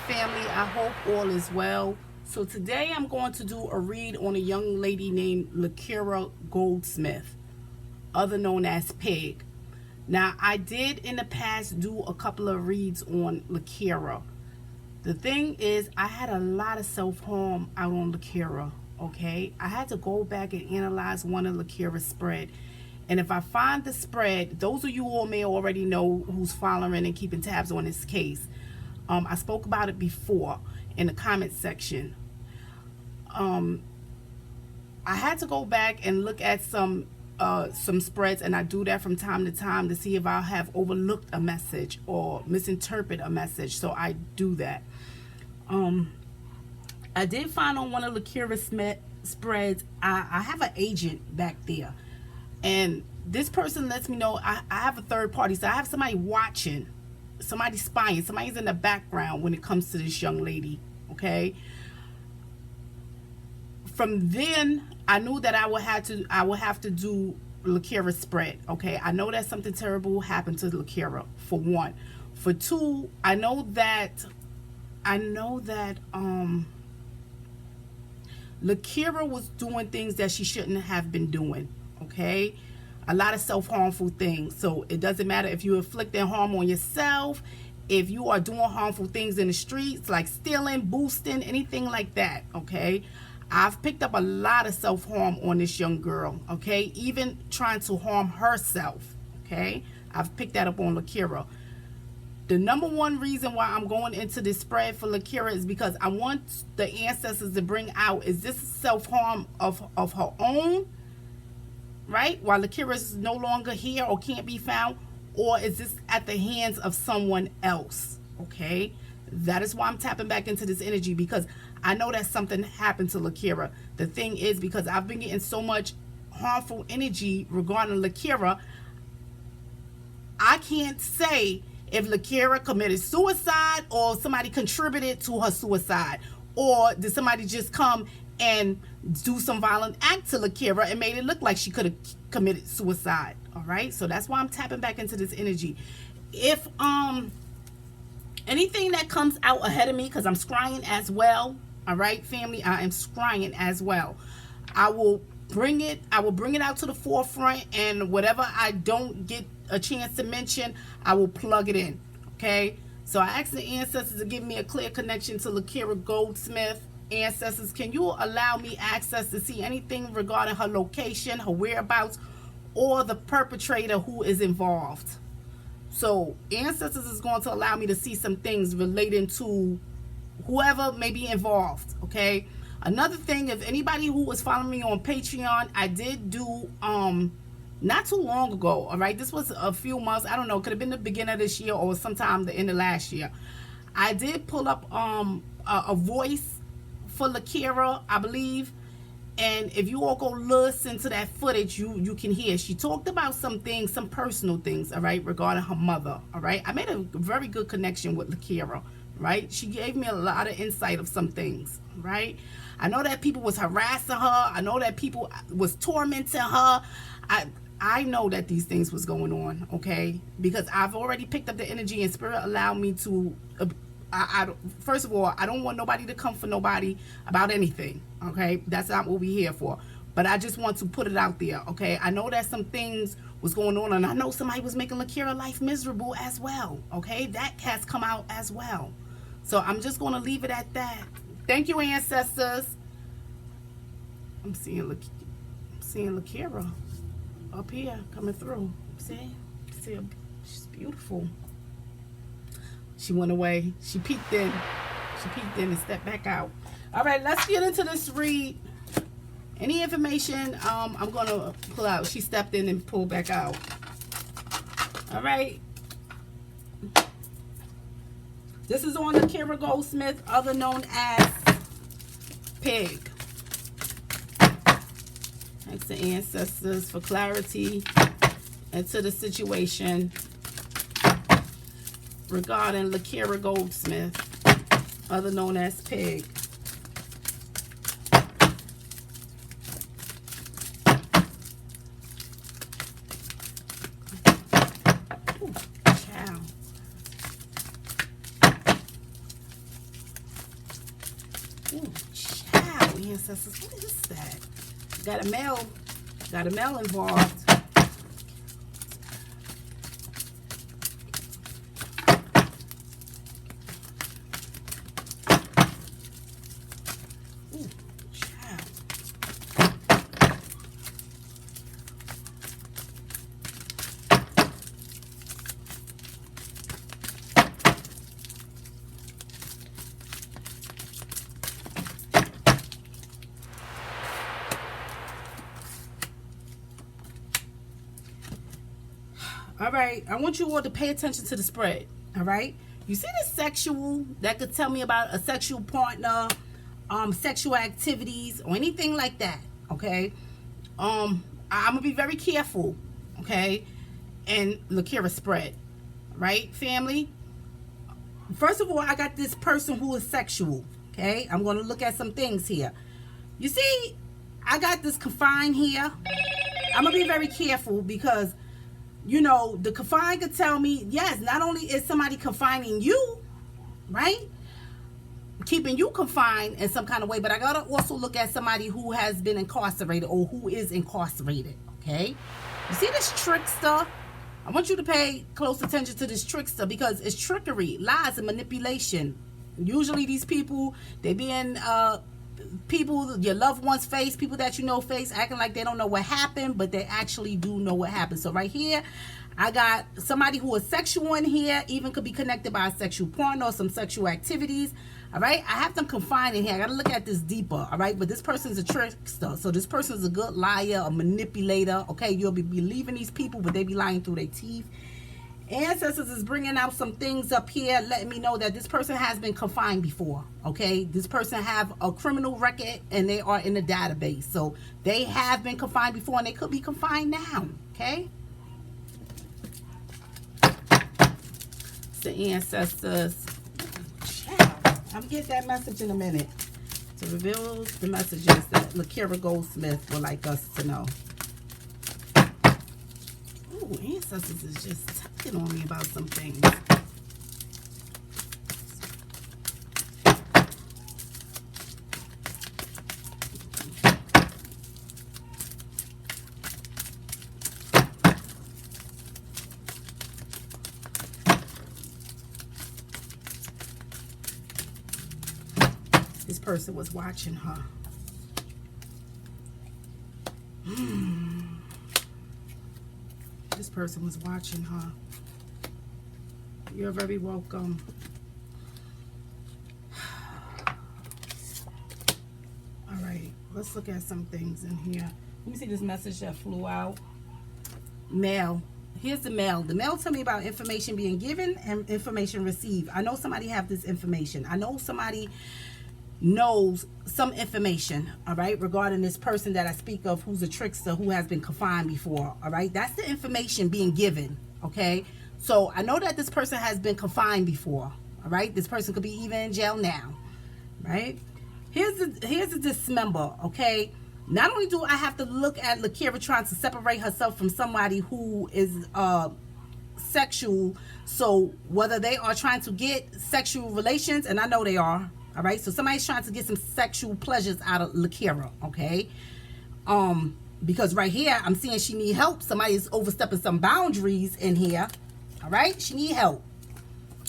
family, I hope all is well. So today I'm going to do a read on a young lady named Lakira Goldsmith, other known as Pig. Now, I did in the past do a couple of reads on Lakira. The thing is, I had a lot of self-harm out on Lakira, okay? I had to go back and analyze one of Lakira's spread. And if I find the spread, those of you all may already know who's following and keeping tabs on this case. I spoke about it before in the comment section. I had to go back and look at some spreads, and I do that from time to time to see if I have overlooked a message or misinterpret a message. So I do that. I did find on one of Lakira's spreads, I have an agent back there, and this person lets me know I have a third party. So I have somebody watching, somebody spying, somebody's in the background when it comes to this young lady, okay? From then, I knew that I would have to do Lakira's spread, okay? I know that something terrible happened to Lakira, for one. For two, I know that Lakira was doing things that she shouldn't have been doing, okay? A lot of self-harmful things. So it doesn't matter if you're inflicting harm on yourself, if you are doing harmful things in the streets, like stealing, boosting, anything like that, okay? I've picked up a lot of self-harm on this young girl, okay? Even trying to harm herself, okay? I've picked that up on Lakira. The number one reason why I'm going into this spread for Lakira is because I want the ancestors to bring out, is this self-harm of her own, right? While Lakira is no longer here or can't be found, or is this at the hands of someone else, okay? That is why I'm tapping back into this energy, because I know that something happened to Lakira. The thing is, because I've been getting so much harmful energy regarding Lakira, I can't say if Lakira committed suicide or somebody contributed to her suicide, or did somebody just come and do some violent act to Lakira and made it look like she could have committed suicide. All right, so that's why I'm tapping back into this energy. If anything that comes out ahead of me, because I'm scrying as well, all right, family, I am scrying as well, I will bring it out to the forefront, and whatever I don't get a chance to mention, I will plug it in, okay? So I asked the ancestors to give me a clear connection to Lakira Goldsmith. Ancestors, can you allow me access to see anything regarding her location, her whereabouts, or the perpetrator who is involved? So ancestors is going to allow me to see some things relating to whoever may be involved, okay? Another thing, if anybody who was following me on Patreon, I did do not too long ago, all right, this was a few months, I don't know, could have been the beginning of this year or sometime the end of last year. I did pull up a voice for Lakira, I believe, and if you all go listen to that footage, you can hear she talked about some things, some personal things, all right, regarding her mother, all right? I made a very good connection with Lakira, right? She gave me a lot of insight of some things, right? I know that people was harassing her. I know that people was tormenting her. I know that these things was going on, okay? Because I've already picked up the energy, and Spirit allowed me to, first of all, I don't want nobody to come for nobody about anything, okay? That's not what we're here for. But I just want to put it out there, okay? I know that some things was going on, and I know somebody was making Lakira life miserable as well, okay? That has come out as well. So I'm just going to leave it at that. Thank you, ancestors. I'm seeing Lakira up here coming through. See her? She's beautiful. She went away. She peeked in and stepped back out. All right, let's get into this read. Any information I'm gonna pull out. She stepped in and pulled back out. All right, this is on Lakira Goldsmith, other known as Pig. Thanks to ancestors for clarity into the situation regarding Lakira Goldsmith, other known as Pig. Ooh, child. Ooh, child, ancestors. What is that? Got a male involved. Ooh, child. All right, I want you all to pay attention to the spread. All right, you see the sexual that could tell me about a sexual partner, sexual activities or anything like that. Okay, I'm gonna be very careful. Okay, and Lakira spread. Right, family. First of all, I got this person who is sexual. Okay, I'm gonna look at some things here. You see, I got this confined here. I'm gonna be very careful because, you know, the confine could tell me, yes, not only is somebody confining you, right, keeping you confined in some kind of way, but I gotta also look at somebody who has been incarcerated or who is incarcerated. Okay, you see this trickster? I want you to pay close attention to this trickster because it's trickery, lies, and manipulation. Usually these people, they be in people, your loved ones face, people that you know face, acting like they don't know what happened, but they actually do know what happened. So right here, I got somebody who is sexual in here, even could be connected by a sexual partner or some sexual activities. All right, I have them confined in here. I gotta look at this deeper. All right, but this person's a trickster, so this person's a good liar, a manipulator. Okay, you'll be believing these people, but they be lying through their teeth. Ancestors is bringing out some things up here, letting me know that this person has been confined before. Okay, this person have a criminal record and they are in the database, so they have been confined before and they could be confined now. Okay, it's the ancestors. I'll get that message in a minute. To reveal the messages that Lakira Goldsmith would like us to know. Ooh, ancestors is just tugging on me about some things. This person was watching her. This person was watching her. You're very welcome. All right, let's look at some things in here. Let me see this message that flew out. Mail. Here's the mail. The mail tell me about information being given and information received. I know somebody have this information. I know somebody knows some information, all right, regarding this person that I speak of who's a trickster who has been confined before. All right, that's the information being given. Okay, so I know that this person has been confined before. All right, this person could be even in jail now. Right, here's the dismember. Okay, not only do I have to look at Lakira trying to separate herself from somebody who is sexual, so whether they are trying to get sexual relations, and I know they are. All right, so somebody's trying to get some sexual pleasures out of Lakira, okay? Because right here, I'm seeing she need help. Somebody's overstepping some boundaries in here, all right? She need help.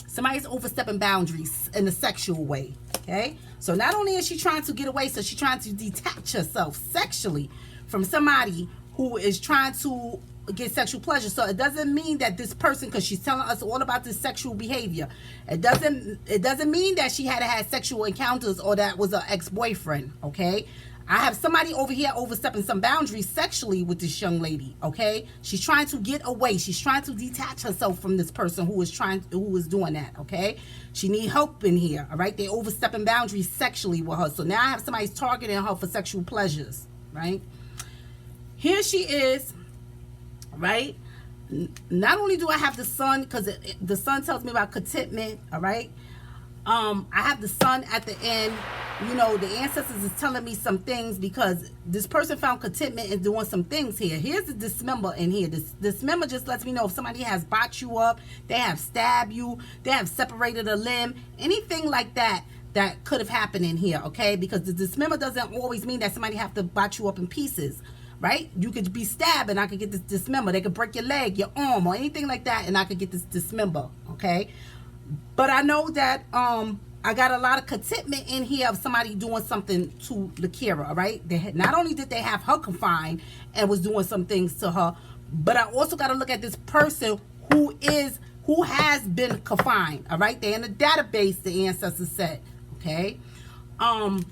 Somebody's overstepping boundaries in a sexual way, okay? So not only is she trying to get away, so she's trying to detach herself sexually from somebody who is trying to get sexual pleasure. So it doesn't mean that this person, because she's telling us all about this sexual behavior, it doesn't mean that she had sexual encounters or that was an ex-boyfriend. Okay, I have somebody over here overstepping some boundaries sexually with this young lady. Okay, she's trying to get away. She's trying to detach herself from this person who is doing that. Okay, she need help in here. All right, they overstepping boundaries sexually with her. So now I have somebody targeting her for sexual pleasures. Right, here she is. Right, not only do I have the sun, because the sun tells me about contentment. All right, I have the sun at the end. You know, the ancestors is telling me some things because this person found contentment in doing some things here. Here's the dismember in here. This dismember just lets me know if somebody has botched you up, they have stabbed you, they have separated a limb, anything like that. that could have happened in here, okay? Because the dismember doesn't always mean that somebody have to bite you up in pieces, right? You could be stabbed and I could get this dismember. They could break your leg, your arm, or anything like that, and I could get this dismember, okay? But I know that I got a lot of contentment in here of somebody doing something to Lakira, all right? They had, not only did they have her confined and was doing some things to her, but I also got to look at this person who has been confined, all right? They're in the database, the ancestors said, okay? I'm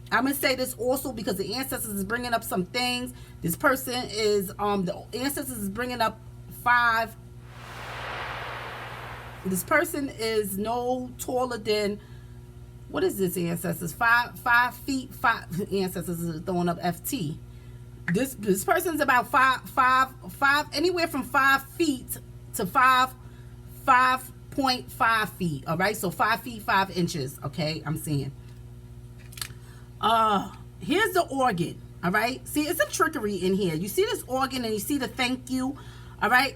gonna say this also because the ancestors is bringing up some things. This person is the ancestors is bringing up 5. This person is no taller than, what is this, ancestors? 5 feet 5. Ancestors is throwing up FT. This person's about 5 anywhere from 5 feet to 5.5 feet. All right, so 5 feet 5 inches. Okay, I'm seeing. Here's the organ. All right, see, it's some trickery in here. You see this organ and you see the thank you. All right,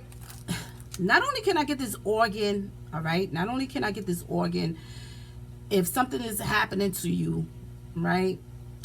not only can I get this organ, all right, not only can I get this organ if something is happening to you, right?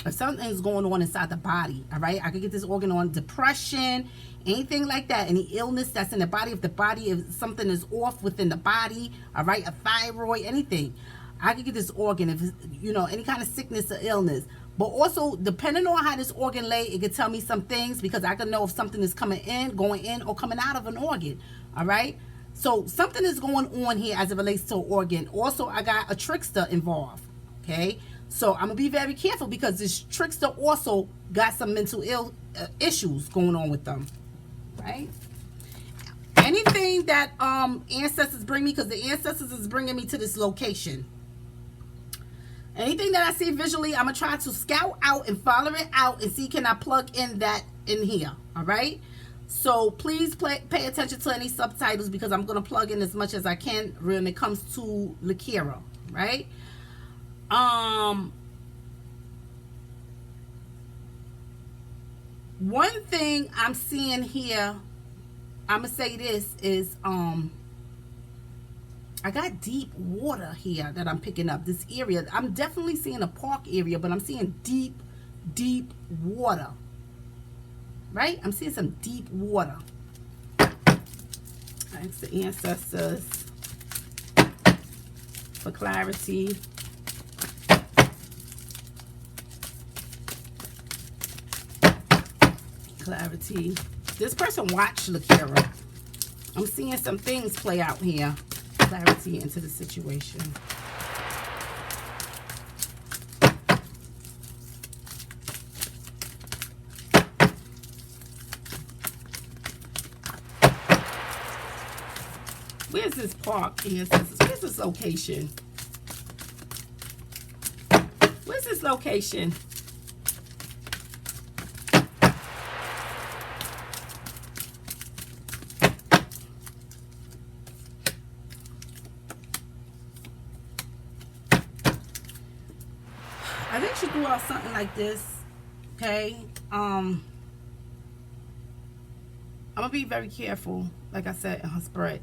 If something is going on inside the body, all right, I could get this organ on depression, anything like that, any illness that's in the body. If the body, if something is off within the body, all right, a thyroid, anything, I could get this organ. If, you know, any kind of sickness or illness. But also, depending on how this organ lay, it could tell me some things, because I can know if something is coming in, going in, or coming out of an organ, all right? So something is going on here as it relates to an organ. Also, I got a trickster involved, okay? So I'm gonna be very careful, because this trickster also got some mental issues going on with them, right? Anything that ancestors bring me, because the ancestors is bringing me to this location. Anything that I see visually, I'm gonna try to scout out and follow it out and see, can I plug in that in here, all right? So please pay attention to any subtitles, because I'm going to plug in as much as I can when it comes to Lakira, right? One thing I'm seeing here, I'm going to say this, is I got deep water here that I'm picking up. This area, I'm definitely seeing a park area, but I'm seeing deep water. Right? I'm seeing some deep water. Thanks to ancestors for clarity. Clarity. This person watched Lakira. I'm seeing some things play out here. Clarity into the situation. Where's this park? Where's this location? Where's this location? I think she threw out something like this. Okay. I'm gonna be very careful, like I said, in her spread.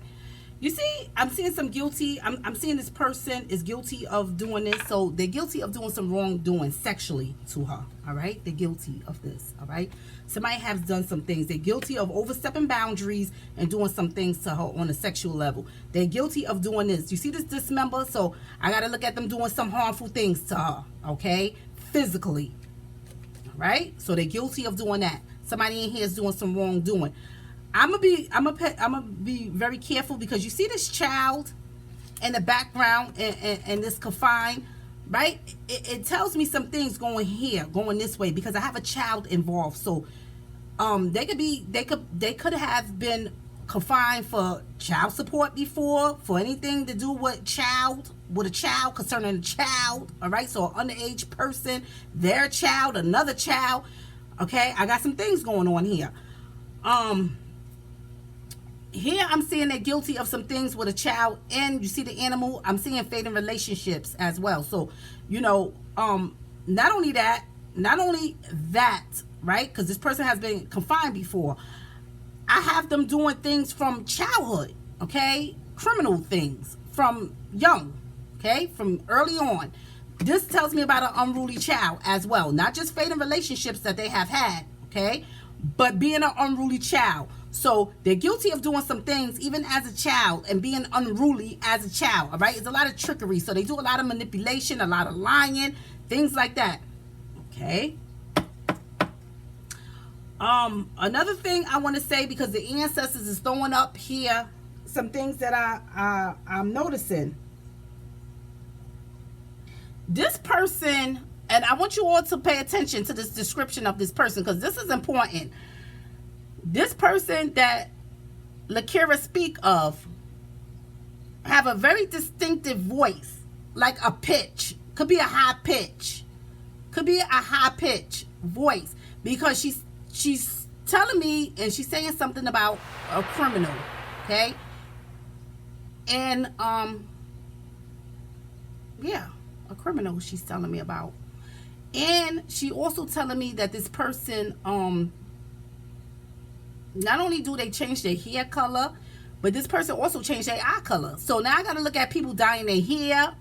You see, I'm seeing some guilty. I'm seeing this person is guilty of doing this. So they're guilty of doing some wrongdoing sexually to her. All right. They're guilty of this. All right. Somebody has done some things. They're guilty of overstepping boundaries and doing some things to her on a sexual level. They're guilty of doing this. You see this dismember? So I got to look at them doing some harmful things to her. Okay. Physically. All right. So they're guilty of doing that. Somebody in here is doing some wrongdoing. I'm gonna be very careful, because you see this child in the background and this confined, right? It tells me some things going here, going this way, because I have a child involved. So they could have been confined for child support before, for anything to do with a child, concerning a child. All right, so an underage person, their child, another child. Okay, I got some things going on here. Here I'm seeing they're guilty of some things with a child, and you see the animal. I'm seeing fading relationships as well. So, you know, not only that, right? Because this person has been confined before. I have them doing things from childhood, okay? Criminal things from young, okay, from early on. This tells me about an unruly child as well, not just fading relationships that they have had, okay, but being an unruly child. So they're guilty of doing some things even as a child and being unruly as a child, all right? It's a lot of trickery. So they do a lot of manipulation, a lot of lying, things like that, okay? Another thing I want to say, because the ancestors is throwing up here some things that I'm noticing. This person, and I want you all to pay attention to this description of this person, because this is important. This person that Lakira speak of have a very distinctive voice, like a pitch. Could be a high pitch. Could be a high pitch voice, because she's telling me, and she's saying something about a criminal, okay? And yeah, a criminal she's telling me about. And she also telling me that this person, not only do they change their hair color, but this person also changed their eye color. So now I got to look at people dyeing their hair,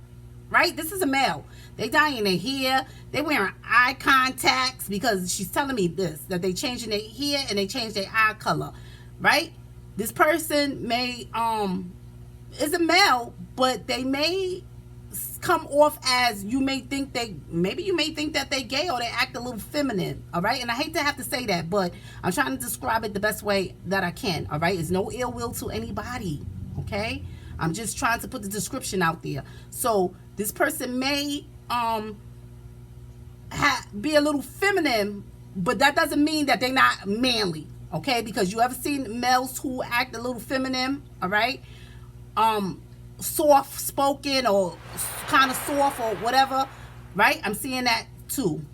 right? This is a male. They dyeing their hair. They wearing eye contacts, because she's telling me this, that they changing their hair and they changed their eye color, right? This person may, is a male, but they may come off as, you may think maybe you may think that they gay, or they act a little feminine, all right? And I hate to have to say that, but I'm trying to describe it the best way that I can, all right? It's no ill will to anybody, okay? I'm just trying to put the description out there. So this person may be a little feminine, but that doesn't mean that they're not manly, okay? Because you ever seen males who act a little feminine, all right? Soft spoken, or kind of soft, or whatever, right? I'm seeing that too.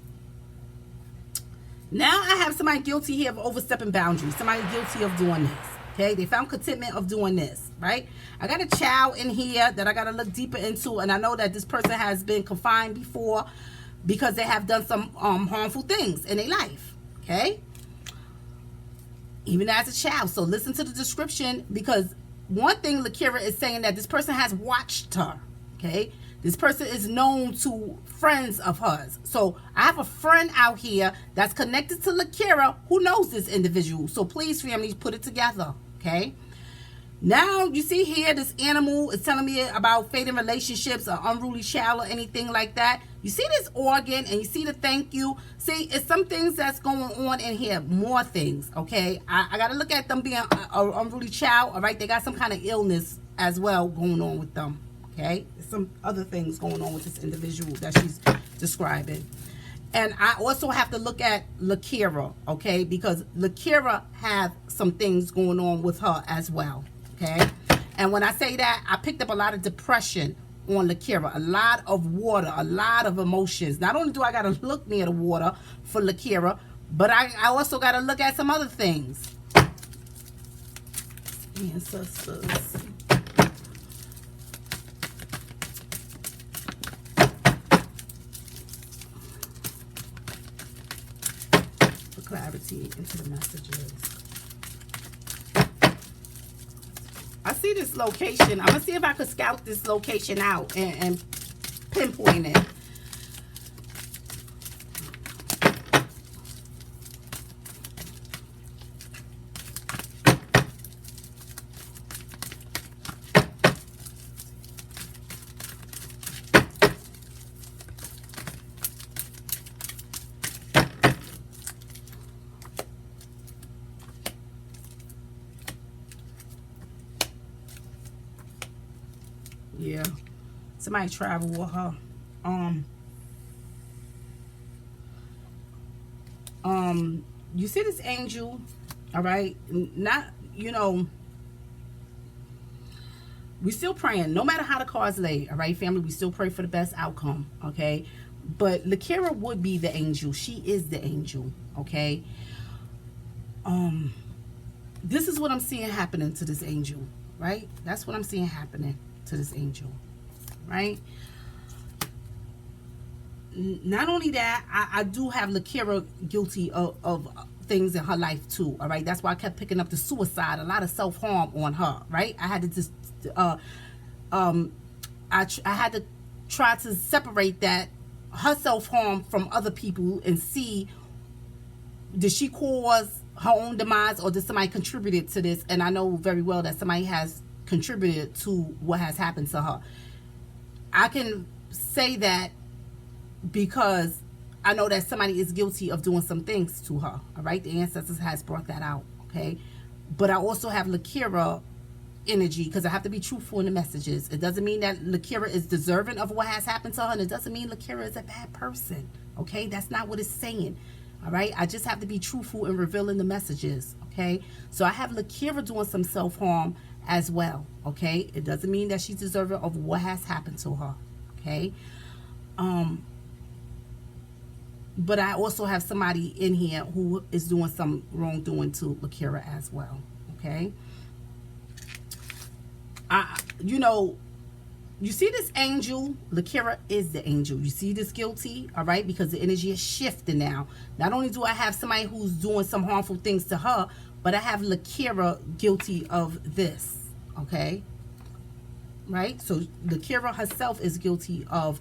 Now I have somebody guilty here of overstepping boundaries. Somebody guilty of doing this, okay? They found contentment of doing this, right? I got a child in here that I got to look deeper into, and I know that this person has been confined before because they have done some harmful things in their life, okay? Even as a child. So listen to the description, because one thing Lakira is saying, that this person has watched her, okay? This person is known to friends of hers. So I have a friend out here that's connected to Lakira who knows this individual. So please, family, put it together, okay? Now you see here, this animal is telling me about fading relationships, or unruly child, or anything like that. You see this organ, and you see the thank you. See, it's some things that's going on in here, more things, okay? I got to look at them being an unruly child, all right? They got some kind of illness as well going on with them, okay? There's some other things going on with this individual that she's describing. And I also have to look at Lakira, okay? Because Lakira have some things going on with her as well, okay? And when I say that, I picked up a lot of depression on Lakira, a lot of water, a lot of emotions. Not only do I got to look near the water for Lakira, but I also got to look at some other things. Ancestors. For clarity into the messages. I see this location. I'm going to see if I could scout this location out and pinpoint it. Yeah, somebody travel with her. You see this angel, all right? Not, you know, we still praying, no matter how the cards lay, all right, family? We still pray for the best outcome, okay? But Lakira would be the angel. She is the angel, okay? This is what I'm seeing happening to this angel, right? That's what I'm seeing happening to this angel, right? Not only that, I do have Lakira guilty of things in her life too, all right? That's why I kept picking up the suicide, a lot of self-harm on her, right? I had to just I had to try to separate that, her self-harm, from other people, and see, did she cause her own demise, or did somebody contribute to this? And I know very well that somebody has contributed to what has happened to her. I can say that because I know that somebody is guilty of doing some things to her. All right, the ancestors has brought that out. Okay, but I also have Lakira energy, because I have to be truthful in the messages. It doesn't mean that Lakira is deserving of what has happened to her, and it doesn't mean Lakira is a bad person. Okay, that's not what it's saying. All right, I just have to be truthful in revealing the messages. Okay, so I have Lakira doing some self-harm as well. Okay, it doesn't mean that she's deserving of what has happened to her. Okay, but I also have somebody in here who is doing some wrongdoing to Lakira as well. Okay, you know, you see this angel, Lakira is the angel. You see this guilty, all right, because the energy is shifting now. Not only do I have somebody who's doing some harmful things to her, but I have Lakira guilty of this, okay, right? So Lakira herself is guilty of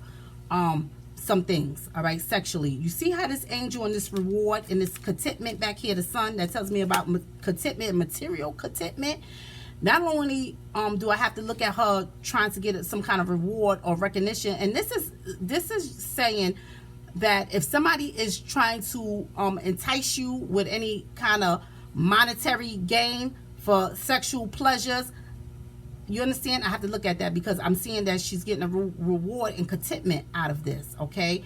some things, all right, sexually. You see how this angel and this reward and this contentment back here, the sun, that tells me about contentment, material contentment. Not only do I have to look at her trying to get some kind of reward or recognition, and this is saying that if somebody is trying to entice you with any kind of monetary gain for sexual pleasures, you understand? I have to look at that, because I'm seeing that she's getting a reward and contentment out of this, okay?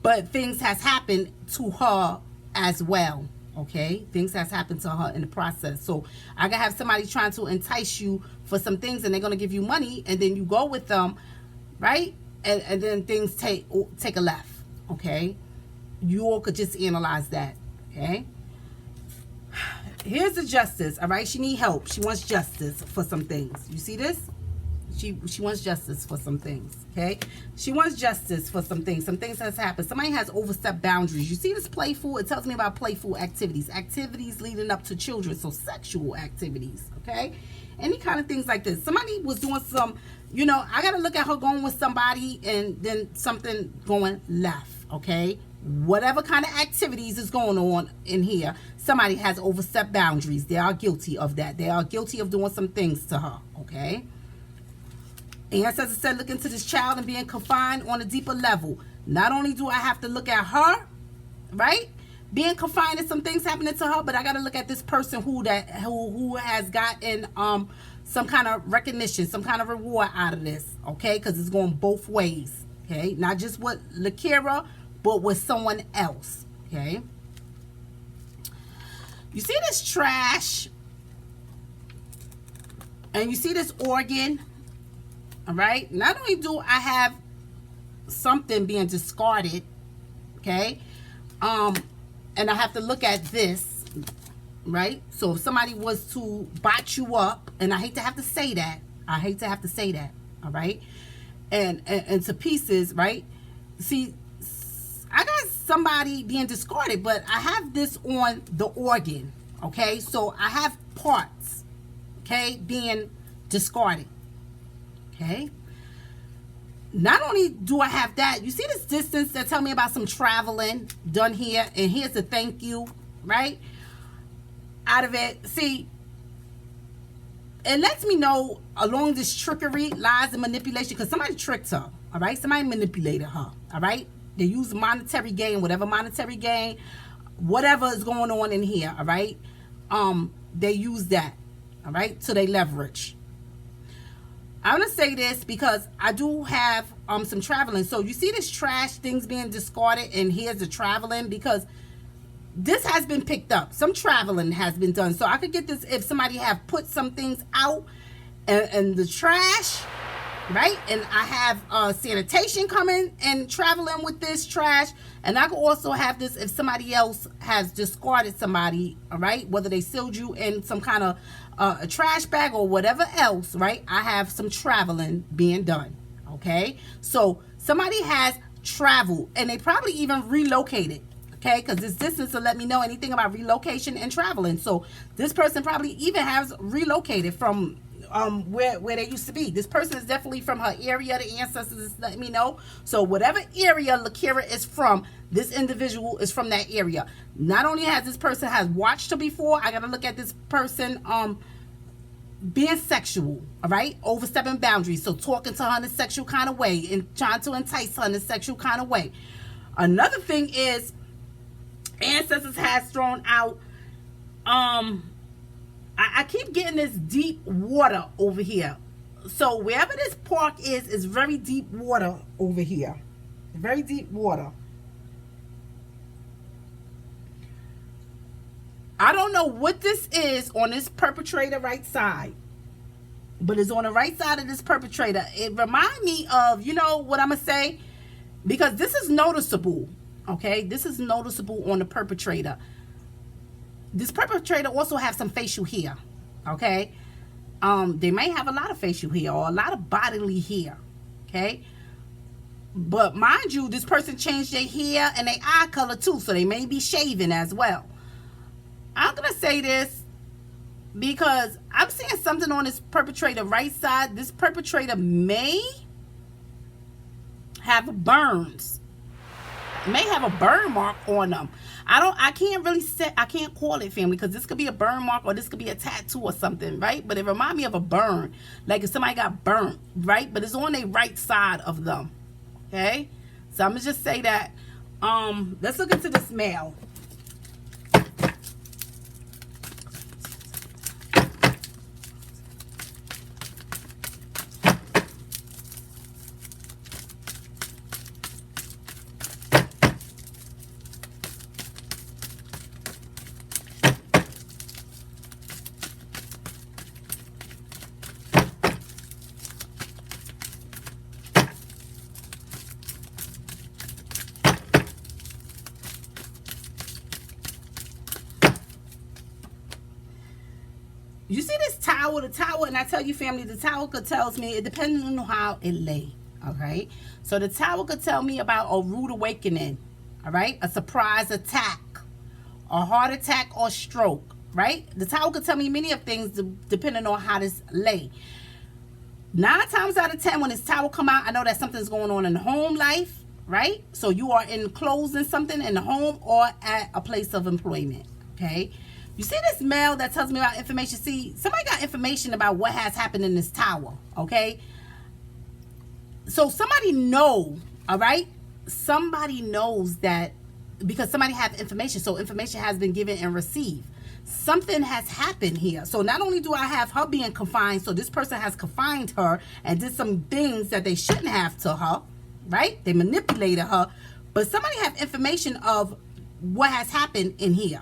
But things has happened to her as well. Okay, things has happened to her in the process. So I can have somebody trying to entice you for some things, and they're going to give you money, and then you go with them, right? And then things take a left. Okay, you all could just analyze that. Okay, here's the justice. All right, she need help. She wants justice for some things. You see this? She wants justice for some things. Okay, she wants justice for some things. Some things has happened. Somebody has overstepped boundaries. You see this playful? It tells me about playful activities leading up to children. So sexual activities. Okay, any kind of things like this. Somebody was doing some, you know, I got to look at her going with somebody and then something going left. Okay, whatever kind of activities is going on in here, somebody has overstepped boundaries. They are guilty of that. They are guilty of doing some things to her. Okay. And Ancestor said, look into this child and being confined on a deeper level. Not only do I have to look at her, right, being confined and some things happening to her, but I got to look at this person who has gotten some kind of recognition, some kind of reward out of this, okay, because it's going both ways, okay, not just with Lakira, but with someone else, okay. You see this trash, and you see this organ. All right, not only do I have something being discarded, okay, and I have to look at this, right? So if somebody was to bot you up, and I hate to have to say that, all right, and to pieces, right? See, I got somebody being discarded, but I have this on the organ, okay? So I have parts, okay, being discarded. Okay. Not only do I have that, you see this distance that tell me about some traveling done here, and here's the thank you, right? Out of it. See, it lets me know along this trickery, lies, and manipulation, because somebody tricked her, all right? Somebody manipulated her, all right? They use monetary gain, whatever monetary gain, whatever is going on in here, all right? They use that, all right? So they leverage. I'm going to say this because I do have some traveling. So you see this trash things being discarded, and here's the traveling, because this has been picked up. Some traveling has been done. So I could get this if somebody have put some things out and the trash, right? And I have sanitation coming and traveling with this trash. And I could also have this if somebody else has discarded somebody, all right? Whether they sealed you in some kind of a trash bag or whatever else, right? I have some traveling being done, okay? So somebody has traveled, and they probably even relocated, okay? Because this distance will let me know anything about relocation and traveling. So this person probably even has relocated from where they used to be. This person is definitely from her area. The ancestors is letting me know. So whatever area Lakira is from, this individual is from that area. Not only has this person has watched her before, I gotta look at this person being sexual, all right, overstepping boundaries. So talking to her in a sexual kind of way and trying to entice her in a sexual kind of way. Another thing is ancestors has thrown out I keep getting this deep water over here. So wherever this park is very deep water over here. Very deep water. I don't know what this is on this perpetrator right side. But it's on the right side of this perpetrator. It reminds me of, you know what I'm going to say? Because this is noticeable. Okay? This is noticeable on the perpetrator. This perpetrator also have some facial hair, okay? They may have a lot of facial hair or a lot of bodily hair, okay? But mind you, this person changed their hair and their eye color too, so they may be shaving as well. I'm going to say this because I'm seeing something on this perpetrator right side. This perpetrator may have burns. May have a burn mark on them. I can't really say, I can't call it, family, because this could be a burn mark or this could be a tattoo or something, right? But it reminds me of a burn, like if somebody got burnt, right? But it's on the right side of them, okay? So I'm gonna just say that. Let's look into this male. You see this tower, the tower, and I tell you, family, the tower could tells me, it depends on how it lay, all right? So the tower could tell me about a rude awakening, all right? A surprise attack, a heart attack or stroke, right? The tower could tell me many of things depending on how this lay. 9 times out of 10, when this tower come out, I know that something's going on in the home life, right? So you are enclosing something in the home or at a place of employment, okay? You see this male that tells me about information. See, somebody got information about what has happened in this tower, okay? So somebody know, all right? Somebody knows that because somebody has information. So information has been given and received. Something has happened here. So not only do I have her being confined, so this person has confined her and did some things that they shouldn't have to her, right? They manipulated her. But somebody have information of what has happened in here.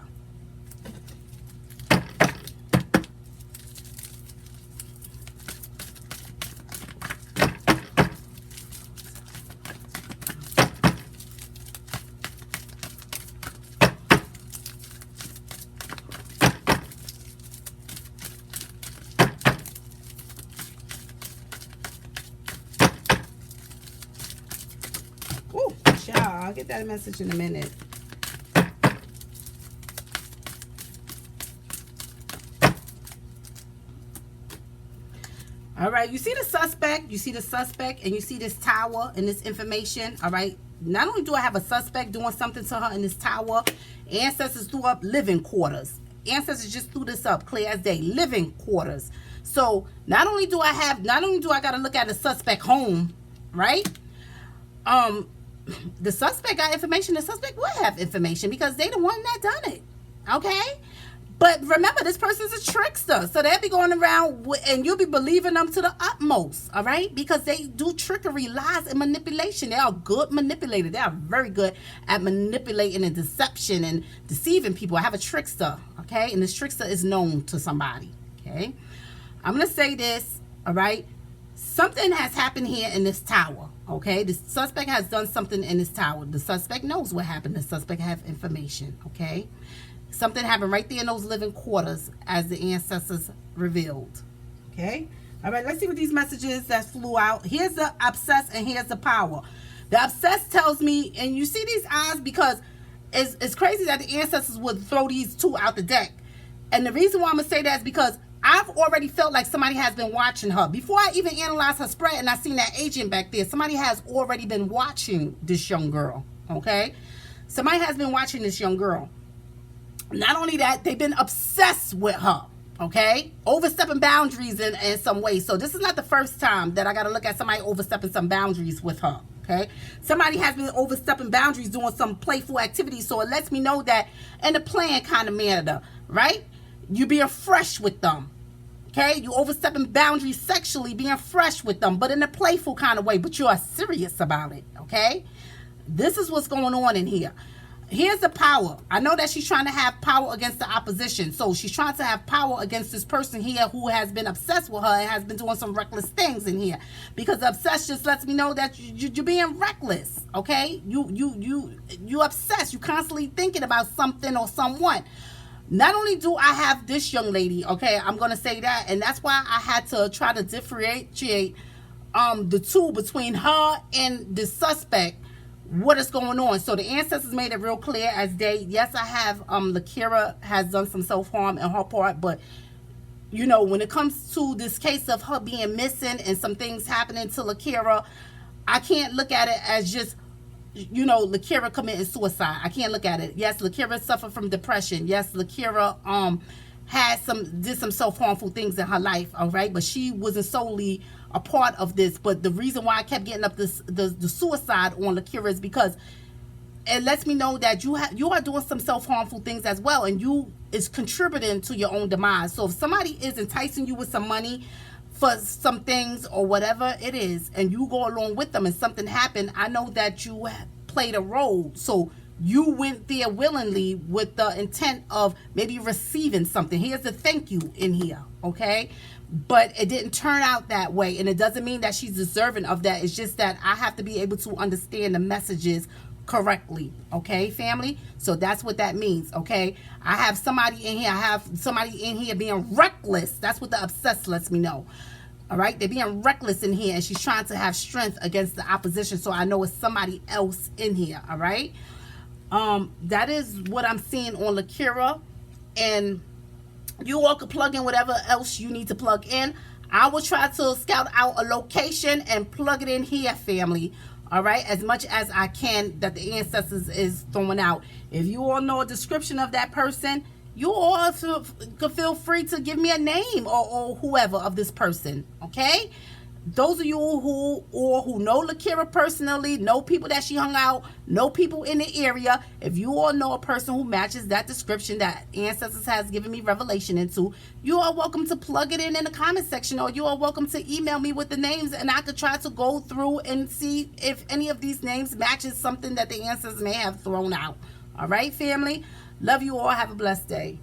I'll get that message in a minute. All right, you see the suspect, and you see this tower and this information, all right? Not only do I have a suspect doing something to her in this tower, ancestors threw up living quarters. Ancestors just threw this up, clear as day, living quarters. So not only do I got to look at the suspect home, right? The suspect got information. The suspect will have information because they the one that done it, okay? But remember, this person's a trickster, so they'll be going around and you'll be believing them to the utmost, all right? Because they do trickery, lies, and manipulation. They are good manipulators. They are very good at manipulating and deception and deceiving people. I have a trickster, okay? And this trickster is known to somebody, okay? I'm going to say this, all right? Something has happened here in this tower, okay? The suspect has done something in this tower. The suspect knows what happened. The suspect have information, okay? Something happened right there in those living quarters as the ancestors revealed, okay? All right, let's see what these messages that flew out. Here's the obsessed and here's the power. The obsessed tells me, and you see these eyes because it's crazy that the ancestors would throw these two out the deck. And the reason why I'm going to say that is because I've already felt like somebody has been watching her. Before I even analyzed her spread and I seen that agent back there, somebody has already been watching this young girl, okay? Somebody has been watching this young girl. Not only that, they've been obsessed with her, okay? Overstepping boundaries in some ways. So this is not the first time that I got to look at somebody overstepping some boundaries with her, okay? Somebody has been overstepping boundaries doing some playful activities. So it lets me know that in a playing kind of manner, right? You being fresh with them, okay? You overstepping boundaries sexually, being fresh with them, but in a playful kind of way, but you are serious about it, okay? This is what's going on in here. Here's the power. I know that she's trying to have power against the opposition. So she's trying to have power against this person here who has been obsessed with her and has been doing some reckless things in here. Because obsessed just lets me know that you're being reckless, okay? You obsessed. You constantly thinking about something or someone. Not only do I have this young lady, okay, I'm going to say that, and that's why I had to try to differentiate the two between her and the suspect. What is going on? So the ancestors made it real clear as yes, I have Lakira has done some self-harm in her part, but you know, when it comes to this case of her being missing and some things happening to Lakira, I can't look at it as just, you know, Lakira committing suicide. I can't look at it. Yes, Lakira suffered from depression. Yes, Lakira did some self-harmful things in her life, all right, but she wasn't solely a part of this. But the reason why I kept getting up the suicide on Lakira is because it lets me know that you are doing some self-harmful things as well, and you is contributing to your own demise. So if somebody is enticing you with some money for some things or whatever it is, and you go along with them and something happened, I know that you played a role. So you went there willingly with the intent of maybe receiving something. Here's the thank you in here, okay? But it didn't turn out that way, and it doesn't mean that she's deserving of that. It's just that I have to be able to understand the messages correctly, okay, family? So that's what that means, okay? I have somebody in here. I have somebody in here being reckless. That's what the obsessed lets me know. All right, they're being reckless in here, and she's trying to have strength against the opposition. So I know it's somebody else in here. All right. That is what I'm seeing on Lakira, and you all can plug in whatever else you need to plug in. I will try to scout out a location and plug it in here, family. All right, as much as I can that the ancestors is throwing out. If you all know a description of that person, you all could feel free to give me a name or whoever of this person, okay? Those of you who know Lakira personally, know people that she hung out, know people in the area, if you all know a person who matches that description that Ancestors has given me revelation into, you are welcome to plug it in the comment section, or you are welcome to email me with the names, and I could try to go through and see if any of these names matches something that the Ancestors may have thrown out. All right, family? Love you all. Have a blessed day.